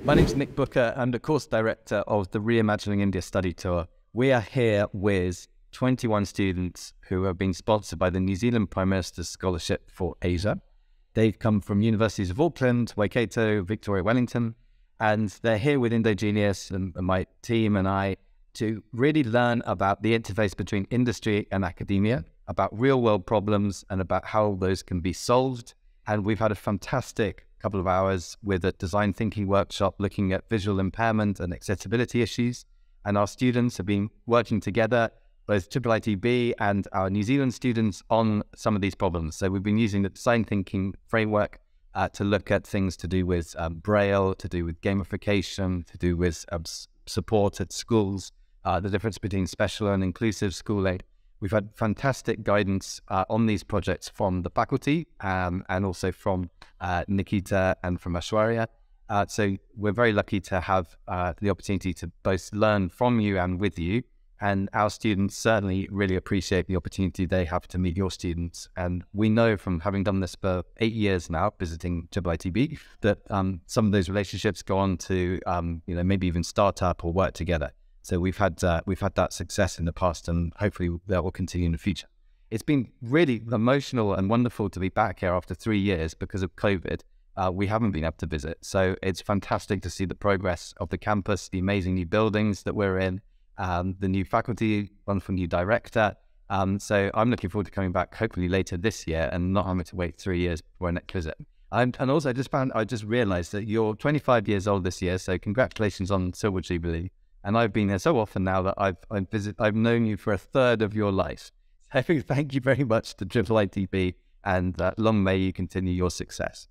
My name is Nick Booker. I'm the course director of the Reimagining India Study Tour. We are here with 21 students who have been sponsored by the New Zealand Prime Minister's Scholarship for Asia. They've come from universities of Auckland, Waikato, Victoria, Wellington, and they're here with IndoGenius and my team and I to really learn about the interface between industry and academia, about real-world problems and about how those can be solved. And we've had a fantastic couple of hours with a design thinking workshop looking at visual impairment and accessibility issues. And our students have been working together, both IIITB and our New Zealand students, on some of these problems. So we've been using the design thinking framework to look at things to do with Braille, to do with gamification, to do with support at schools, the difference between special and inclusive schooling. We've had fantastic guidance on these projects from the faculty and also from Nikita and from Ashwarya. So we're very lucky to have the opportunity to both learn from you and with you. And our students certainly really appreciate the opportunity they have to meet your students. And we know from having done this for 8 years now, visiting IIITB, that some of those relationships go on to maybe even start up or work together. So we've had that success in the past, and hopefully that will continue in the future. It's been really emotional and wonderful to be back here after 3 years because of COVID. We haven't been able to visit. So it's fantastic to see the progress of the campus, the amazing new buildings that we're in, the new faculty, wonderful new director. So I'm looking forward to coming back hopefully later this year and not having to wait 3 years for a next visit. And also I just realized that you're 25 years old this year. So congratulations on Silver Jubilee. And I've been here so often now that I've known you for a third of your life. So thank you very much to IIITB, and long may you continue your success.